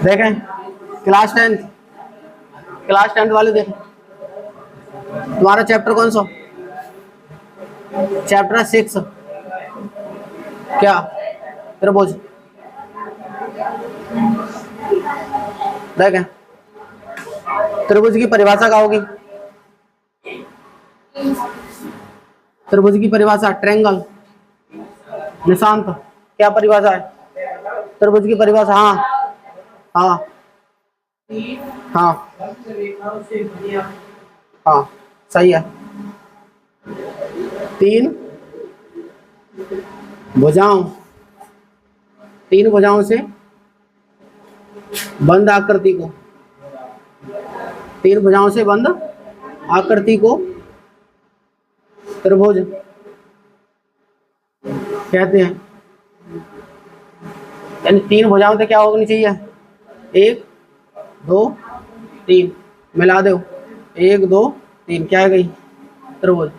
देखें class tenth वाले देखें, तुम्हारा चैप्टर कौन सा? चैप्टर 6 क्या? त्रिभुज। देखें त्रिभुज की परिभाषा क्या होगी? त्रिभुज की परिभाषा ट्रायंगल। निशांत क्या परिभाषा है त्रिभुज की परिभाषा? हाँ हाँ हाँ हाँ सही है। 3 भुजाओं, 3 भुजाओं से बंद आकृति को, 3 भुजाओं से बंद आकृति को त्रिभुज कहते हैं। यानी 3 भुजाओं से क्या होनी चाहिए? 1 2 3 मिला दो, 1 2 3 क्या है गई? त्रिभुज।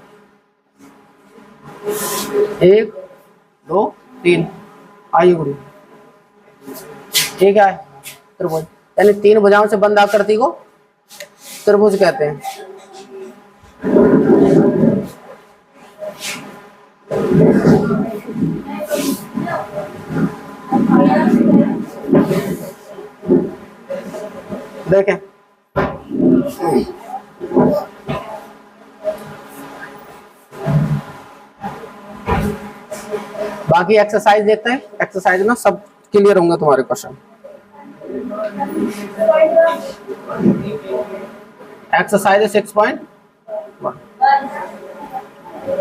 1 2 3 आइए गुरु, ये क्या है? त्रिभुज। यानी 3 भुजाओं से बंद आकृति को त्रिभुज कहते हैं। देखें बाकी एक्सरसाइज देखते हैं। एक्सरसाइज में सब क्लियर होंगे तुम्हारे क्वेश्चन। एक्सरसाइज 6.1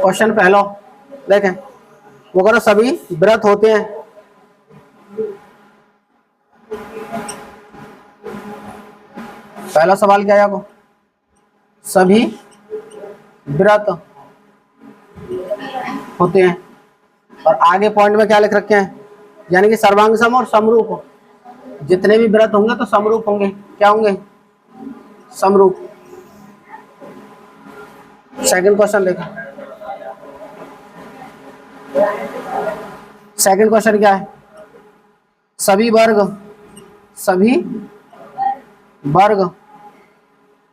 क्वेश्चन पहला देखें, वो करो सभी व्रत होते हैं। पहला सवाल क्या है आपको? सभी व्रत होते हैं और आगे पॉइंट में क्या लिख रखे हैं? यानी कि सर्वांग सम और समरूप, जितने भी व्रत होंगे तो समरूप होंगे। क्या होंगे? समरूप। सेकंड क्वेश्चन देखो, सेकंड क्वेश्चन क्या है? सभी वर्ग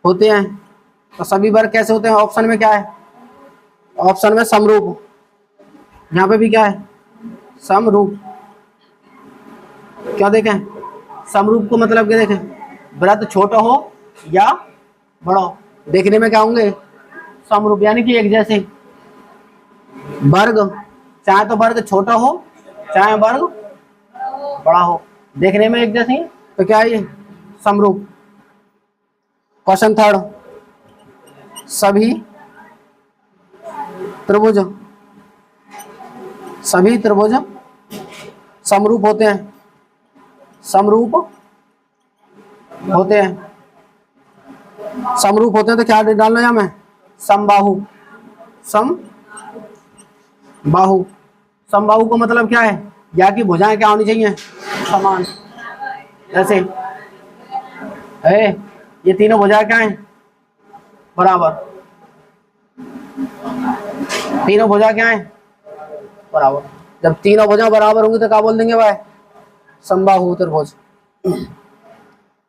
होते हैं। तो सभी वर्ग कैसे होते हैं? ऑप्शन में क्या है? ऑप्शन में समरूप। यहाँ पे भी क्या है? समरूप। क्या देखें? समरूप को मतलब क्या देखें? व्रत छोटा हो या बड़ा हो, देखने में क्या होंगे? समरूप। यानी कि एक जैसे वर्ग, चाहे तो वर्ग छोटा हो चाहे वर्ग बड़ा हो, देखने में एक जैसे, तो क्या है ये? समरूप। क्वेश्चन थर्ड, सभी त्रिभुज समरूप होते हैं। समरूप होते हैं तो क्या डालना है हमें? समबाहु। समबाहु को मतलब क्या है? या कि भुजाएं क्या होनी चाहिए? समान। जैसे ये तीनों भुजाएं क्या हैं? बराबर। तीनों भुजा क्या हैं? बराबर। जब तीनों भुजा बराबर होंगी तो क्या बोल देंगे भाई? समबाहु त्रिभुज।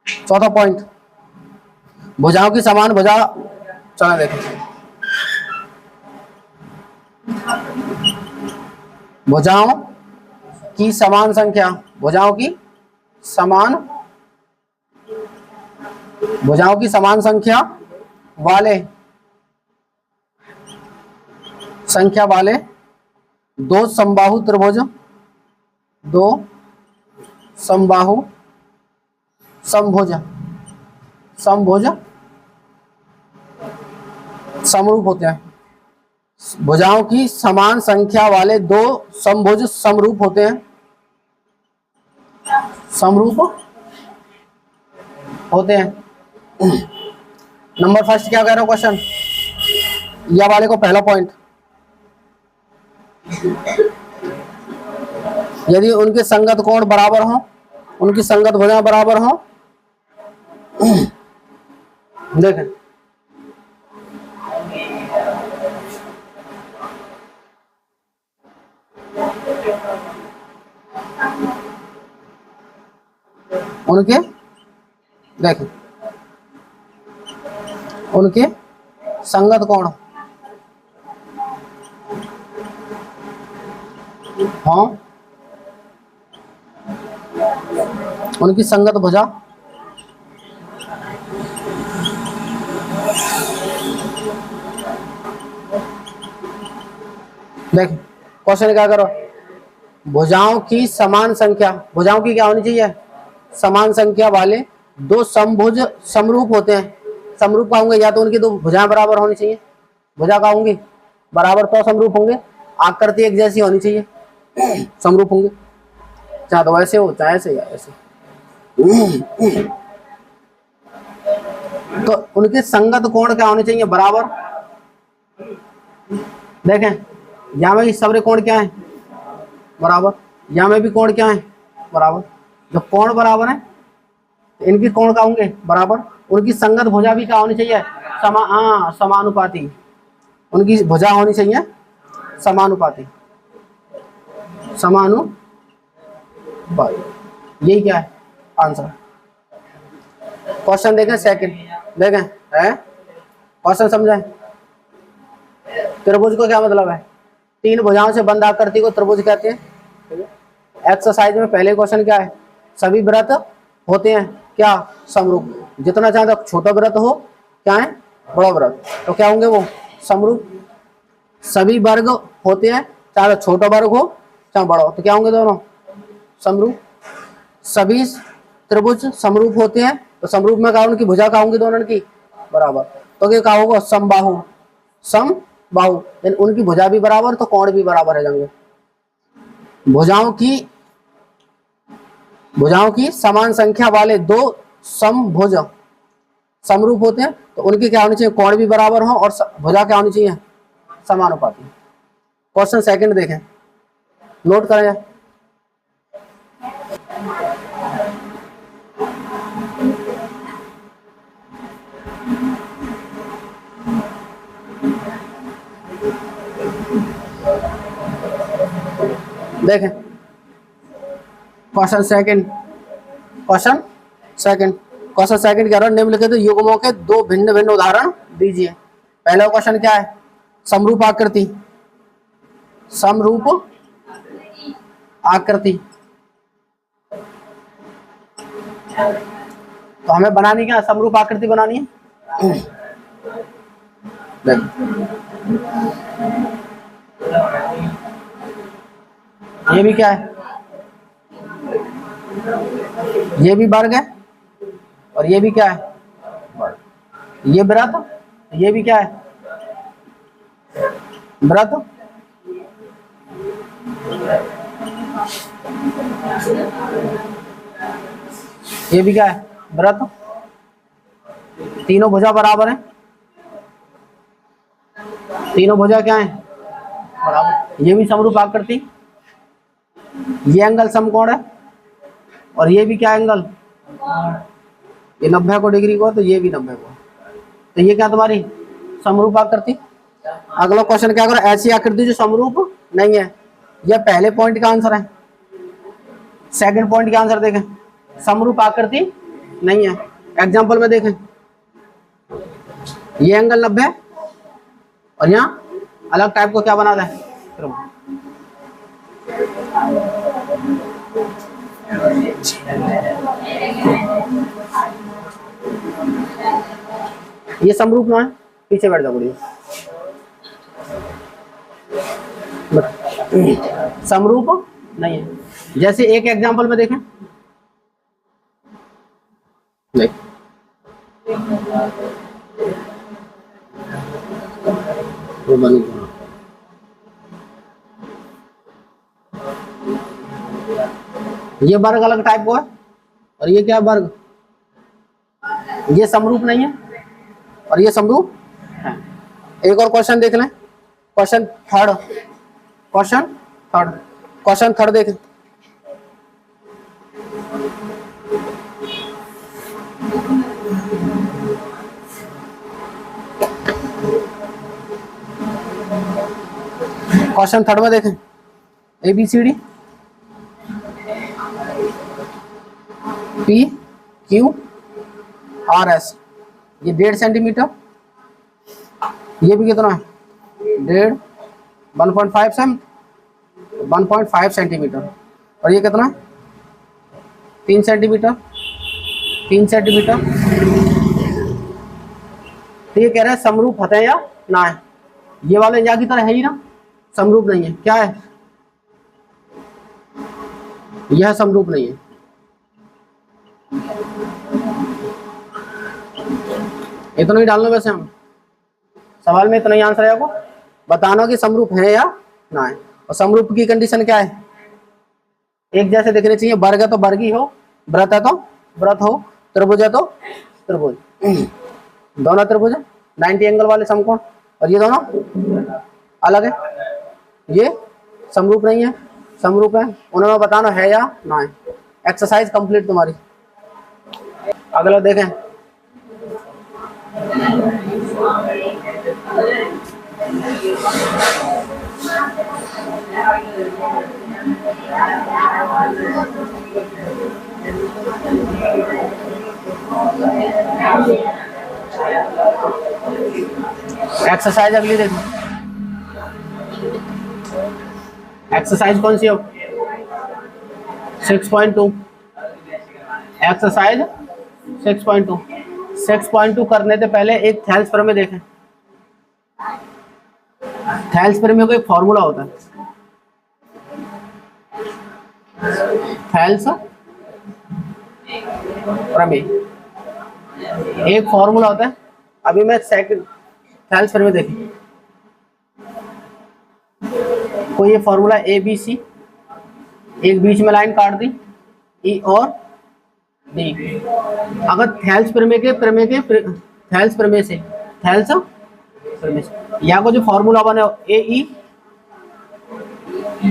चौथा पॉइंट, भुजाओं की समान भुजा, चलो देखो, भुजाओं की समान संख्या, भुजाओं की समान संख्या वाले दो समबाहु त्रिभुज, दो समबाहु समभुज समरूप होते हैं। भुजाओं की समान संख्या वाले दो समभुज समरूप होते हैं। नंबर फर्स्ट क्या कह रहे हो क्वेश्चन? या वाले को पहला पॉइंट, यदि उनके संगत कोण बराबर हो, उनकी संगत भुजा बराबर हो, देखें उनके देखें, उनके संगत कोण, हाँ, उनकी संगत भुजा, देख क्वेश्चन क्या करो, भुजाओं की समान संख्या, भुजाओं की क्या होनी चाहिए, समान संख्या वाले दो समभुज समरूप होते हैं। समरूप का होंगे या तो उनकी दो भुजाएं बराबर होनी चाहिए, भुजा का होंगे बराबर तो समरूप होंगे, आकृति एक जैसी होनी चाहिए, समरूप होंगे, चाहे तो ऐसे हो चाहे ऐसे या ऐसे। तो उनके संगत कोण क्या होने चाहिए, बराबर। देखें यहाँ में सबरे कोण क्या है, बराबर, यहाँ में भी कोण क्या है, बराबर। जब कोण बराबर है तो इनकी कोण का होंगे बराबर, उनकी संगत भुजा भी क्या होनी चाहिए, समानुपाती, उनकी भुजा होनी चाहिए समानुपाती, समानुपाती, यही क्या है आंसर। क्वेश्चन देखें सेकंड, देखें है क्वेश्चन समझे, त्रिभुज को क्या मतलब है, तीन भुजाओं से बंद आकृति को त्रिभुज कहते हैं। एक्सरसाइज में पहले क्वेश्चन क्या है, सभी व्रत होते हैं क्या, समरूप, जितना चाहे छोटा व्रत हो क्या है, बड़ा व्रत, तो क्या होंगे वो समरूप। सभी वर्ग होते हैं चाहे छोटा वर्ग हो चाहे बड़ा हो, तो क्या होंगे दोनों समरूप। सभी त्रिभुज समरूप होते हैं, तो समरूप में क्या उनकी भुजा का होंगी दोनों की बराबर, तो क्या होगा समबाहु, समबाहु, उनकी भुजा भी बराबर तो कोण भी बराबर है जाएंगे। भुजाओं की समान संख्या वाले दो समभुज समरूप होते हैं, तो उनकी क्या होनी चाहिए, कोण भी बराबर हो और भुजा क्या होनी चाहिए, समानुपाती। क्वेश्चन सेकंड देखें, नोट करें, देखें क्वेश्चन सेकंड, क्वेश्चन सेकंड कह रहा है निम्नलिखित युग्मों के दो भिन्न भिन्न उदाहरण दीजिए। पहला क्वेश्चन क्या है, समरूप आकृति, समरूप आकृति, तो हमें बनानी क्या, समरूप आकृति बनानी है। ये भी क्या है, ये भी वर्ग है और ये भी क्या है वर्ग, ये व्रत, ये भी क्या है व्रत, ये भी क्या है व्रत, तीनों भुजा बराबर है, तीनों भुजा क्या है बराबर, ये भी समरूप आकृति, ये एंगल समकोण है और ये भी क्या एंगल, ये 90 को डिग्री को, तो ये भी 90 को, तो ये क्या तुम्हारी समरूप आकृति। अगला क्वेश्चन क्या करो, ऐसी आकृति जो समरूप नहीं है, यह पहले पॉइंट का आंसर है। सेकंड पॉइंट का आंसर देखें, समरूप आकृति नहीं है। एग्जांपल में देखें, ये एंगल 90 और यहाँ अलग टाइप को क्या बना दें, ये समरूप ना है, पीछे बैठ जाओ बढ़िया, समरूप नहीं है। जैसे एक एग्जांपल में देखें, देख ये वर्ग अलग टाइप को है और ये क्या वर्ग, ये समरूप नहीं है और ये समरूप है। एक और क्वेश्चन देख लें, क्वेश्चन थर्ड देखें, क्वेश्चन थर्ड में देखें, ABCD P Q R S, ये 1.5 सेंटीमीटर, ये भी कितना है 1.5, 1.5 सेंटीमीटर, और ये कितना है 3 सेंटीमीटर, 3 सेंटीमीटर। तो ये कह रहा है समरूप होते हैं या ना है, ये वाले या की तरह है ही ना, समरूप नहीं है, क्या है यह समरूप नहीं है। इतना ही डालना वैसे हम सवाल में, इतना ही आंसर है आपको बताना कि समरूप है या ना है। और समरूप की कंडीशन क्या है, एक जैसे दिखने चाहिए, वर्ग है तो वर्ग ही हो, व्रत है तो व्रत हो, त्रिभुज है तो त्रिभुज, दोनों त्रिभुज 90 एंगल वाले समकोण, और ये दोनों अलग है, ये समरूप नहीं है, समरूप है। उन्होंने बताना है या ना है। एक्सरसाइज कंप्लीट तुम्हारी। अगला देखें, एक्सरसाइज अगली देखो, एक्सरसाइज कौन सी हो 6.2, एक्सरसाइज 6.2। 6.2 करने से पहले एक थेल्स प्रमेय देखें। थेल्स प्रमेय का एक फॉर्मूला होता है, थेल्स प्रमेय एक फॉर्मूला होता है। अभी मैं सेकंड थेल्स प्रमेय देखें, कोई ये फॉर्मूला ए बी सी, एक बीच में लाइन काट दी ई और डी। अगर थेल्स प्रमेय के थेल्स प्रमेय से यहाँ को जो फॉर्मूला बने ए ई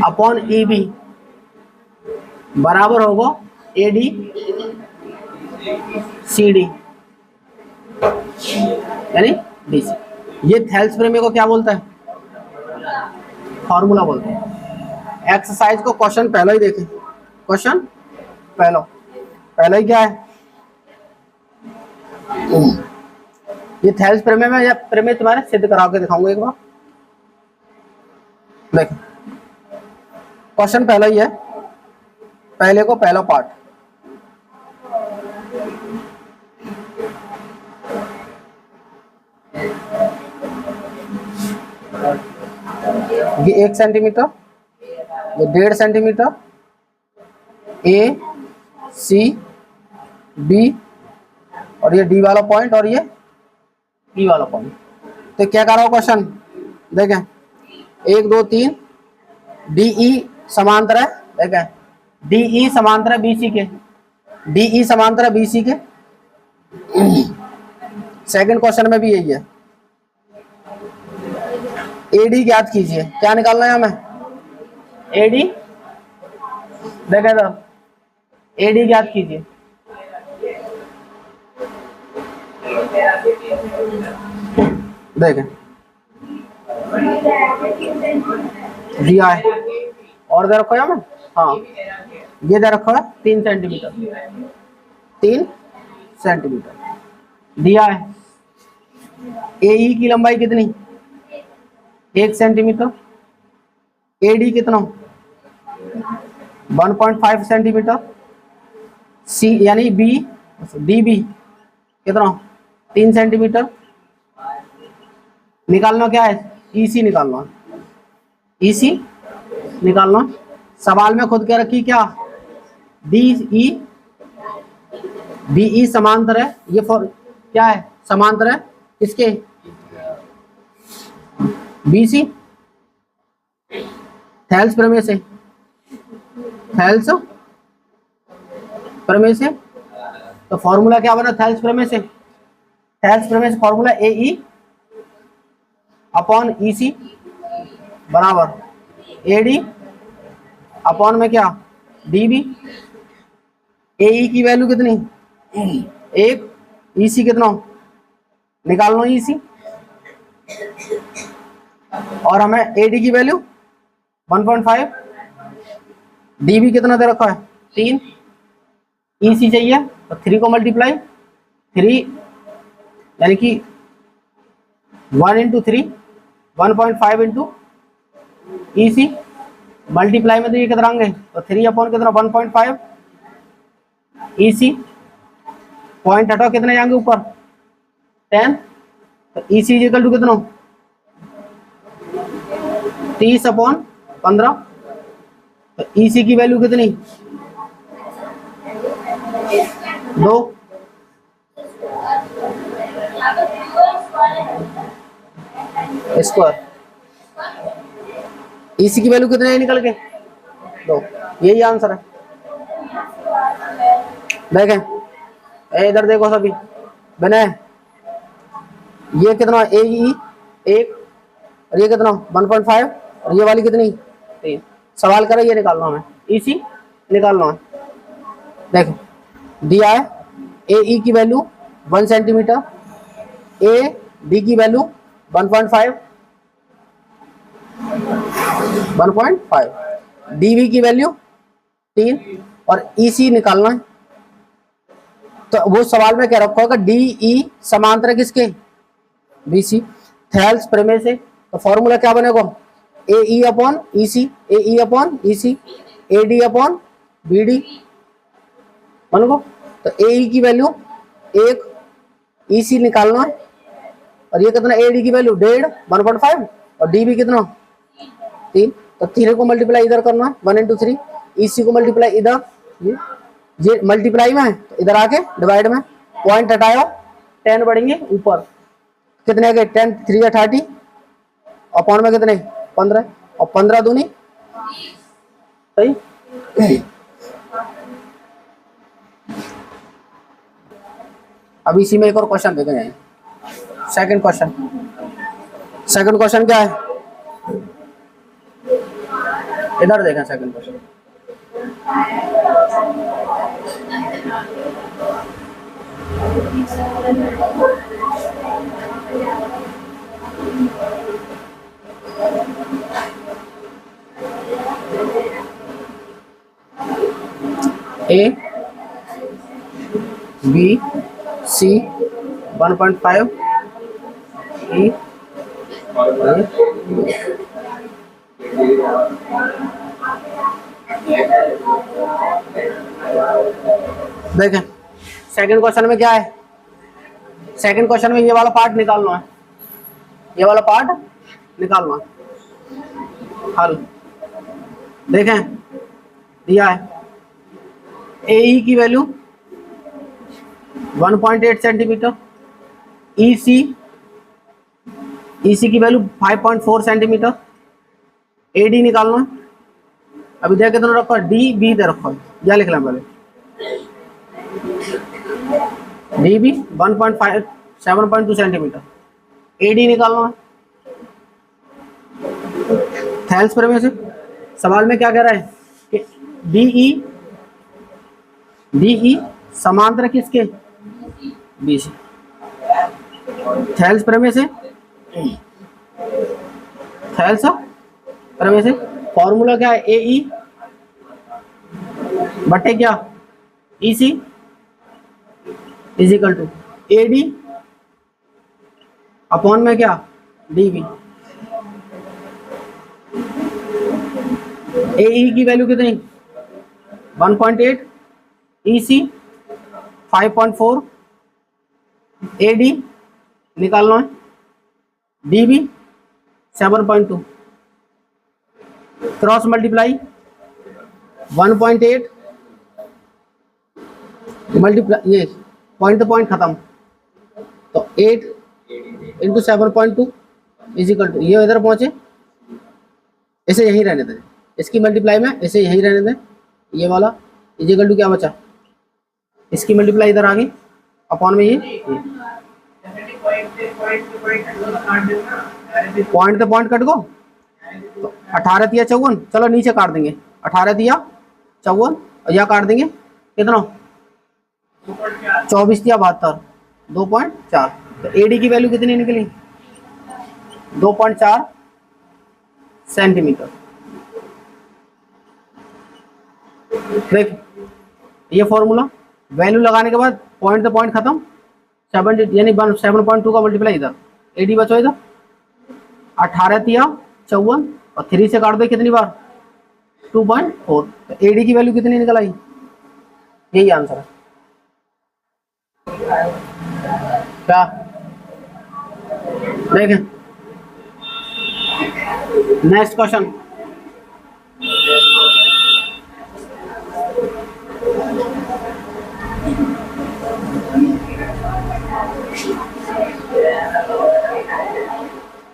अपॉन ई बी बराबर होगा ए डी सी डी यानी डी सी। ये थेल्स प्रमेय को क्या बोलता है, फॉर्मूला बोलते हैं। एक्सरसाइज को क्वेश्चन पहला ही देखें, क्वेश्चन पहला ही क्या है, ये थेल्स प्रमेय में या प्रमेय तुम्हारे सिद्ध करा के दिखाऊंगा एक बार। देखो क्वेश्चन पहला ही है, पहले को पहला पार्ट, ये 1 सेंटीमीटर, ये 1.5 सेंटीमीटर, ए सी बी, और ये डी वाला पॉइंट और ये ई वाला पॉइंट। तो क्या कर रहा हूँ क्वेश्चन देखें, 1 2 3 डी ई समांतर है, देखें डी ई समांतर है बी सी के, डी ई समांतर है बी सी के। सेकंड क्वेश्चन में भी यही है, एडी ज्ञात कीजिए। क्या निकालना है हमें, एडी, देखें तो एडी ज्ञात कीजिए। देखें दिया है और दे रखो है हमें, हाँ ये दे रखा है 3 सेंटीमीटर, 3 सेंटीमीटर दिया है। ए की लंबाई कितनी 1 सेंटीमीटर, एडी कितना 1.5 सेंटीमीटर, सी यानी बी डी बी कितना 3 सेंटीमीटर। निकालना क्या है, ईसी निकालना, ईसी निकालना। सवाल में खुद के रखी क्या, डी ई समांतर है, ये क्या है समांतर है इसके बीसी, थेल्स प्रमेय से, थेल्स प्रमेय से। तो फॉर्मूला क्या बना थेल्स प्रमेय से, थेल्स प्रमेय से फॉर्मूला ए ई अपॉन ई सी बराबर ए डी अपॉन में क्या डी बी। ए ई की वैल्यू कितनी 1, ई सी कितना निकालना ई सी, और हमें ए डी की वैल्यू 1.5, डी बी कितना दे रखा है 3, ई सी चाहिए तो 3 को मल्टीप्लाई 3 यानी कि 1 इंटू 3 1.5 इंटू EC मल्टीप्लाई में तो ये कितना आएंगे तो 3 अपॉन कितना 1.5 EC पॉइंट हटाओ कितने जाएंगे ऊपर 10 तो EC इक्वल टू कितना 30 अपॉन 15 तो EC की वैल्यू कितनी 2 स्क्वायर EC की वैल्यू कितने है निकल के 2 यही आंसर है। देखें इधर देखो सभी बने ये कितना AE 1 और ये कितना 1.5 और ये वाली कितनी 3 सवाल करें ये निकालना हमें EC निकालना है। देखो दिया है AE की वैल्यू 1 सेंटीमीटर AD की वैल्यू 1.5 DV की वैल्यू 3 और EC निकालना है। तो वो सवाल में क्या रखा होगा DE समांतर किसके BC थेल्स प्रमेय से तो फॉर्मूला क्या बनेगा AE upon EC AE upon EC AD upon BD बनेगा। तो AE की वैल्यू 1 EC निकालना है और ये कितना AD की वैल्यू 1.5 और DB कितना 3 तो 3 को मल्टीप्लाई इधर करना है 1 इंटू 3 EC को मल्टीप्लाई इधर ये मल्टीप्लाई में है तो इधर आके डिवाइड में पॉइंट हटाओ 10 बढ़ेंगे ऊपर कितने आ गए 10 3 30 अपॉन में कितने 15 और 15 दूनी सही। अब इसी में एक और क्वेश्चन देखें जाए सेकंड क्वेश्चन क्या है इधर देखें second question A B C 1.5 E देखें सेकंड क्वेश्चन में क्या है सेकंड क्वेश्चन में ये वाला पार्ट निकालना है ये वाला पार्ट निकालना है हल देखें दिया है AE की वैल्यू 1.8 सेंटीमीटर EC की वैल्यू 5.4 सेंटीमीटर AD निकालना है। अभी देख कितना रखो DB दे रखो या लिख लें पहले DB 1.5 7.2 सेंटीमीटर AD निकालना है। थेल्स प्रमेय से सवाल में क्या कह रहा है कि DE समांतर किसके BC थेल्स प्रमेय से फॉर्मूला क्या है AE बटे क्या EC is equal to AD upon में क्या DB AE की वैल्यू कितनी 1.8 EC 5.4 AD निकालना है DB 7.2 क्रॉस मल्टीप्लाई 1.8 मल्टीप्लाई ये पॉइंट तो पॉइंट खत्म तो 8 इंटू 7.2 इज इक्वल टू ये इधर पहुंचे इसे यहीं रहने दें इसकी मल्टीप्लाई में इसे यहीं रहने दें ये वाला इज इक्वल टू क्या बचा इसकी मल्टीप्लाई इधर आ गई अपॉन में ये पॉइंट तो पॉइंट कट गो तो 18 दिया 54 चलो नीचे काट देंगे 18 दिया 54 और यह काट देंगे कितना 24 दिया 72 2.4 तो AD की वैल्यू कितनी निकली 2.4 सेंटीमीटर। देख ये फॉर्मूला वैल्यू लगाने के बाद पॉइंट तो पॉइंट खत्म, 7 यानी 7.2 का मल्टीप्लाई इधर, 80 बचो इधर, 18 तिया 54 और 3 से काट दो कितनी बार 2.4, तो AD की वैल्यू कितनी निकल आई, यही आंसर है। क्या देखें next question.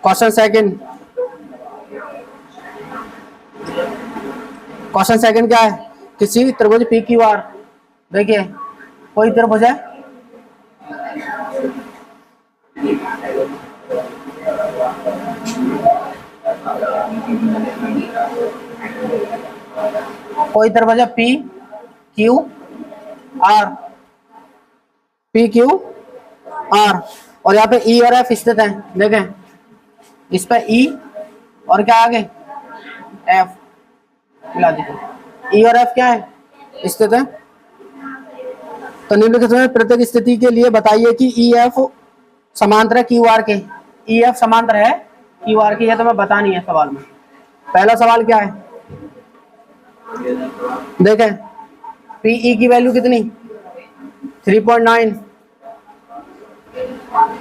Question second, question second क्या है, किसी त्रिभुज PQR, देखिए कोई त्रिभुज है, कोई त्रिभुज है PQR और यहाँ पे E और F स्थित है। देखें इस पे E और क्या आगे F मिला दीजिए, E और F क्या है स्थित है। तो निम्नलिखित में प्रत्येक स्थिति के लिए बताइए कि EF समांतर है QR के, EF समांतर है QR के, ये तो मैं बतानी है सवाल में। पहला सवाल क्या है, देखें PE की वैल्यू कितनी 3.9,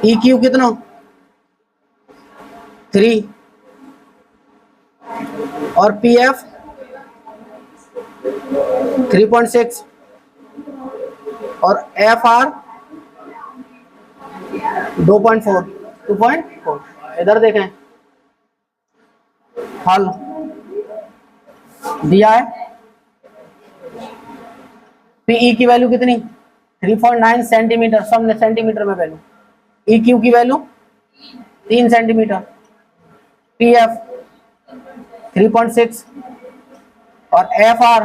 EQ कितना 3 और PF 3.6 और FR 2.4। इधर देखें हल दिया है, PE की वैल्यू कितनी 3.9 सेंटीमीटर, सबने सेंटीमीटर में वैल्यू, EQ की वैल्यू 3 सेंटीमीटर, PF 3.6 और FR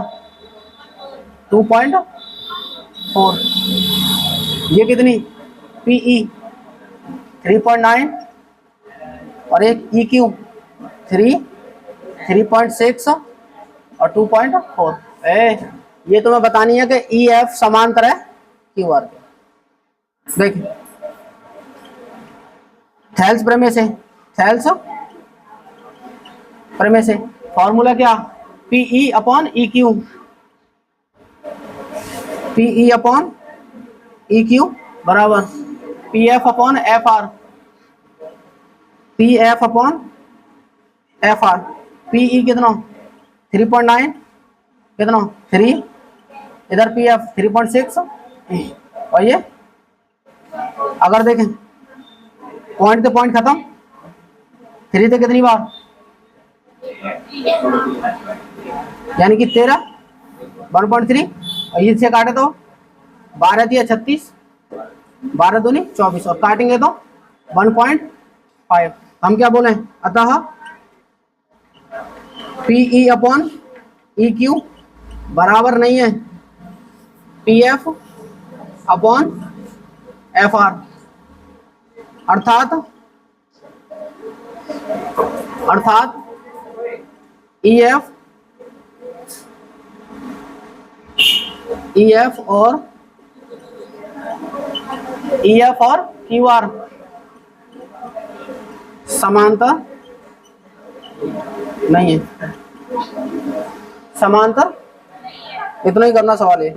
2.4। ये कितनी PE 3.9 और एक EQ 3.6 और 2.4। ये तो मैं बतानी है कि EF समांतर है QR के। देखिए थेल्स प्रमेय से, थेल्स प्रमेय से फॉर्मूला क्या, PE upon EQ, PE upon EQ बराबर PF upon FR, PF upon FR। PE कितना 3.9, कितना 3, इधर PF 3.6 और ये अगर देखें पॉइंट तो पॉइंट खत्म, 3 थे कितनी बार यानी कि 13 1.3 और इससे काटे तो 12 दिया 36, 12 दूनी 24 और काटेंगे तो 1.5। हम क्या बोले, अतः PE अपॉन EQ बराबर नहीं है PF अपॉन FR, अर्थात EF और QR समांतर नहीं है, समांतर इतना ही करना सवाल है।